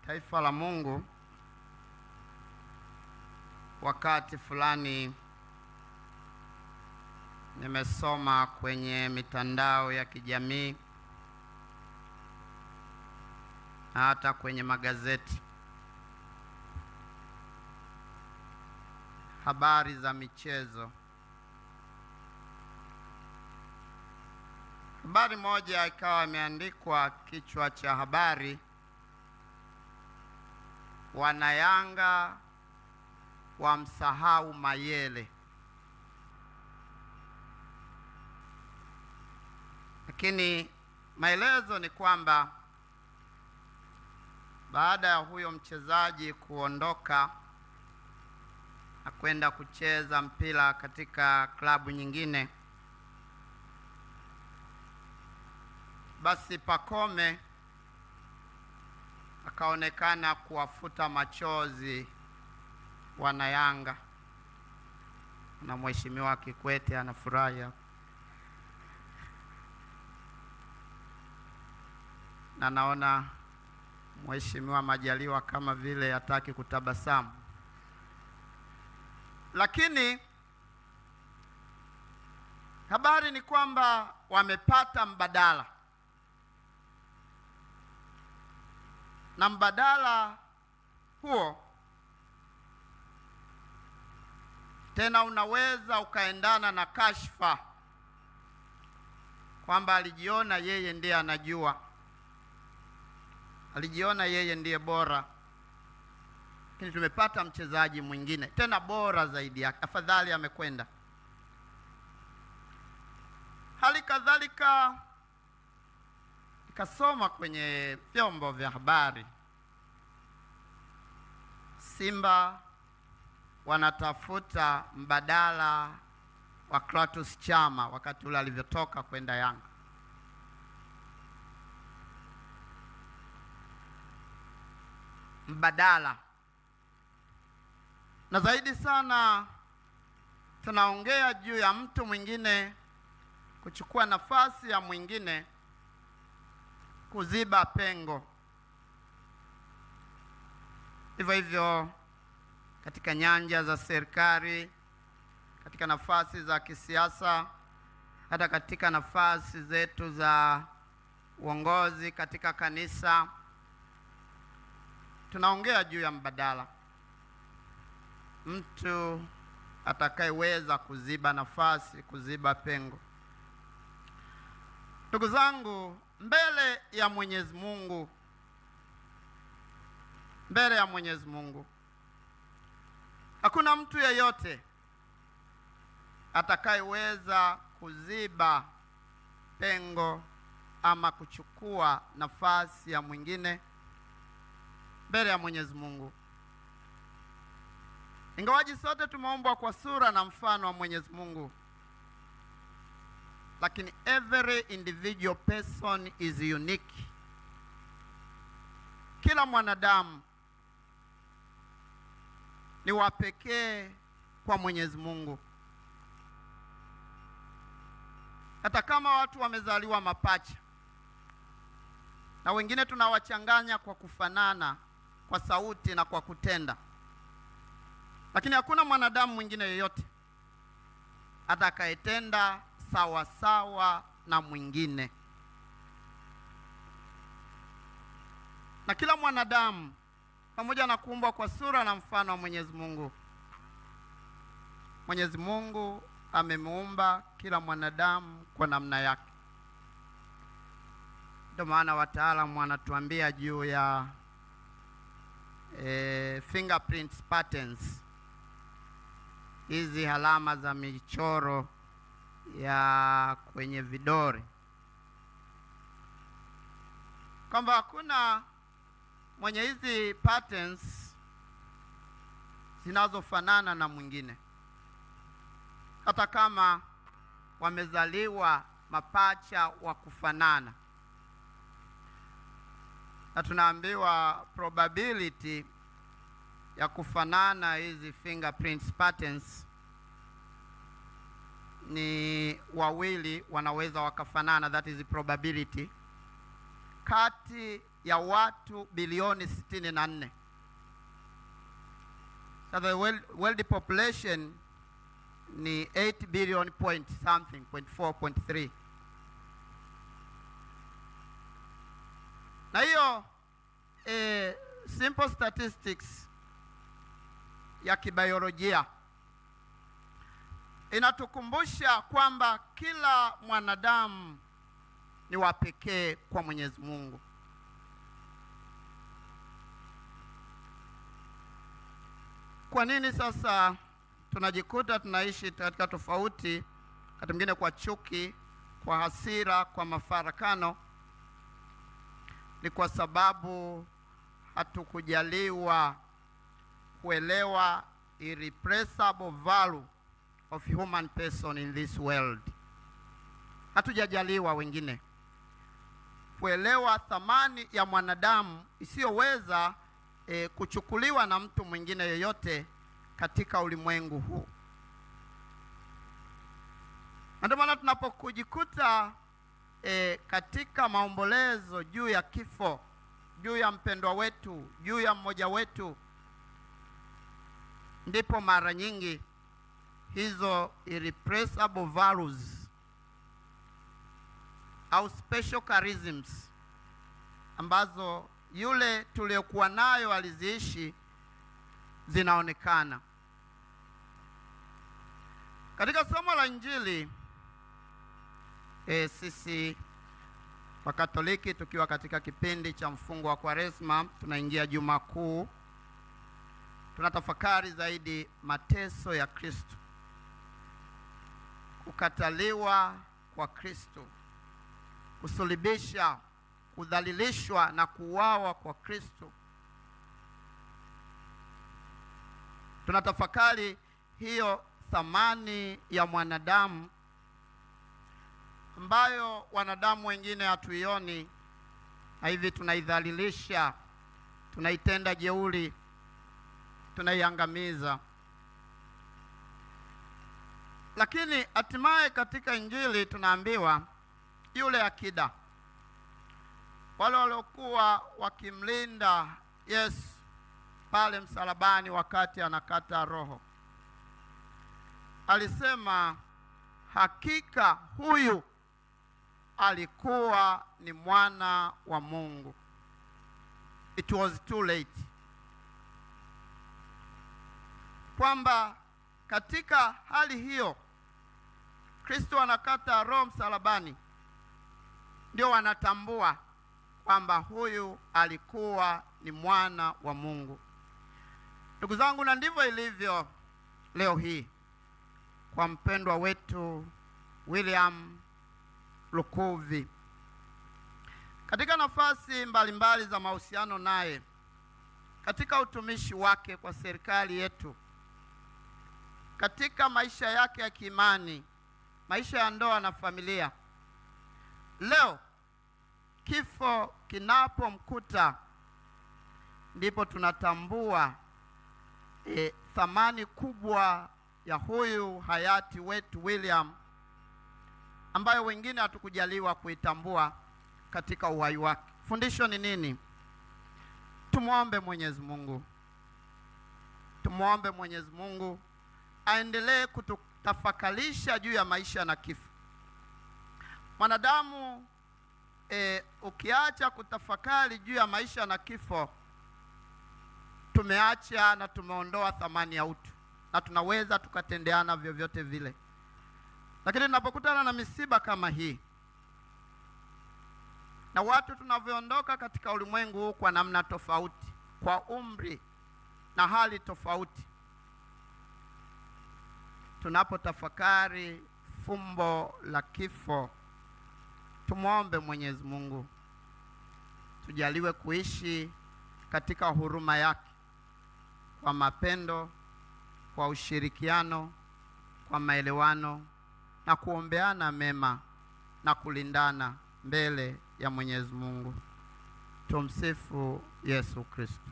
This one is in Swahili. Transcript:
taifa la Mungu, wakati fulani nimesoma kwenye mitandao ya kijamii na hata kwenye magazeti habari za michezo. Habari moja ikawa imeandikwa kichwa cha habari, Wanayanga wamsahau Mayele. Lakini maelezo ni kwamba baada ya huyo mchezaji kuondoka na kwenda kucheza mpira katika klabu nyingine, basi Pacome akaonekana kuwafuta machozi Wanayanga, na Mheshimiwa Kikwete anafurahi, na naona Mheshimiwa Majaliwa kama vile hataki kutabasamu. Lakini habari ni kwamba wamepata mbadala, na mbadala huo tena unaweza ukaendana na kashfa kwamba alijiona yeye ndiye anajua, alijiona yeye ndiye bora, lakini tumepata mchezaji mwingine tena bora zaidi yake, afadhali amekwenda. Hali kadhalika nikasoma kwenye vyombo vya habari, Simba wanatafuta mbadala wa Clatous Chama wakati ule alivyotoka kwenda Yanga. Mbadala. Na zaidi sana tunaongea juu ya mtu mwingine kuchukua nafasi ya mwingine, kuziba pengo. Hivyo hivyo katika nyanja za serikali, katika nafasi za kisiasa, hata katika nafasi zetu za uongozi katika kanisa, tunaongea juu ya mbadala, mtu atakayeweza kuziba nafasi, kuziba pengo. Ndugu zangu, mbele ya Mwenyezi Mungu, mbele ya Mwenyezi Mungu, hakuna mtu yeyote atakayeweza kuziba pengo ama kuchukua nafasi ya mwingine mbele ya Mwenyezi Mungu. Ingawaji sote tumeumbwa kwa sura na mfano wa Mwenyezi Mungu, lakini every individual person is unique. Kila mwanadamu ni wa pekee kwa Mwenyezi Mungu. Hata kama watu wamezaliwa mapacha, na wengine tunawachanganya kwa kufanana, kwa sauti na kwa kutenda, lakini hakuna mwanadamu mwingine yeyote atakayetenda sawa sawa na mwingine. Na kila mwanadamu, pamoja na kuumbwa kwa sura na mfano wa Mwenyezi Mungu, Mwenyezi Mungu amemuumba kila mwanadamu kwa namna yake. Ndio maana wataalamu wanatuambia juu ya fingerprint patterns, hizi alama za michoro ya kwenye vidole, kwamba hakuna mwenye hizi patterns zinazofanana na mwingine, hata kama wamezaliwa mapacha wa kufanana. Na tunaambiwa probability ya kufanana hizi fingerprint patterns ni wawili wanaweza wakafanana, that is probability, kati ya watu bilioni 64. So the world population ni 8 billion point something, 4.3. Na hiyo simple statistics ya kibiolojia inatukumbusha kwamba kila mwanadamu ni wa pekee kwa Mwenyezi Mungu. Kwa nini sasa tunajikuta tunaishi katika tofauti, wakati mwingine kwa chuki, kwa hasira, kwa mafarakano? Ni kwa sababu hatukujaliwa kuelewa irrepressible value of human person in this world. Hatujajaliwa wengine kuelewa thamani ya mwanadamu isiyoweza kuchukuliwa na mtu mwingine yoyote katika ulimwengu huu. Ndio maana tunapokujikuta katika maombolezo juu ya kifo, juu ya mpendwa wetu, juu ya mmoja wetu, ndipo mara nyingi hizo irrepressible values au special charisms ambazo yule tuliyokuwa nayo aliziishi zinaonekana. Katika somo la Injili, sisi Wakatoliki tukiwa katika kipindi cha mfungo wa Kwaresma, tunaingia Juma Kuu, tunatafakari zaidi mateso ya Kristo, kukataliwa kwa Kristo, kusulubisha, kudhalilishwa na kuuawa kwa Kristo. Tunatafakari hiyo thamani ya mwanadamu ambayo wanadamu wengine hatuioni, na hivi tunaidhalilisha, tunaitenda jeuri, tunaiangamiza. Lakini hatimaye katika Injili tunaambiwa yule akida, wale waliokuwa wakimlinda Yesu pale msalabani wakati anakata roho, alisema hakika huyu alikuwa ni mwana wa Mungu. It was too late. Kwamba katika hali hiyo Kristo anakata roho msalabani, ndio wanatambua kwamba huyu alikuwa ni mwana wa Mungu. Ndugu zangu, na ndivyo ilivyo leo hii kwa mpendwa wetu William Lukuvi. Katika nafasi mbalimbali za mahusiano naye, katika utumishi wake kwa serikali yetu, katika maisha yake ya kiimani, maisha ya ndoa na familia, leo kifo kinapomkuta ndipo tunatambua thamani kubwa ya huyu hayati wetu William, ambayo wengine hatukujaliwa kuitambua katika uhai wake. Fundisho ni nini? Tumuombe Mwenyezi Mungu. Tumuombe Mwenyezi Mungu aendelee kututafakarisha juu ya maisha na kifo. Mwanadamu ukiacha kutafakari juu ya maisha na kifo, tumeacha na tumeondoa thamani ya utu, na tunaweza tukatendeana vyovyote vile. Lakini tunapokutana na misiba kama hii, na watu tunavyoondoka katika ulimwengu huu kwa namna tofauti, kwa umri na hali tofauti, tunapotafakari fumbo la kifo, tumuombe Mwenyezi Mungu tujaliwe kuishi katika huruma yake, kwa mapendo, kwa ushirikiano, kwa maelewano, na kuombeana mema na kulindana mbele ya Mwenyezi Mungu. Tumsifu Yesu Kristo.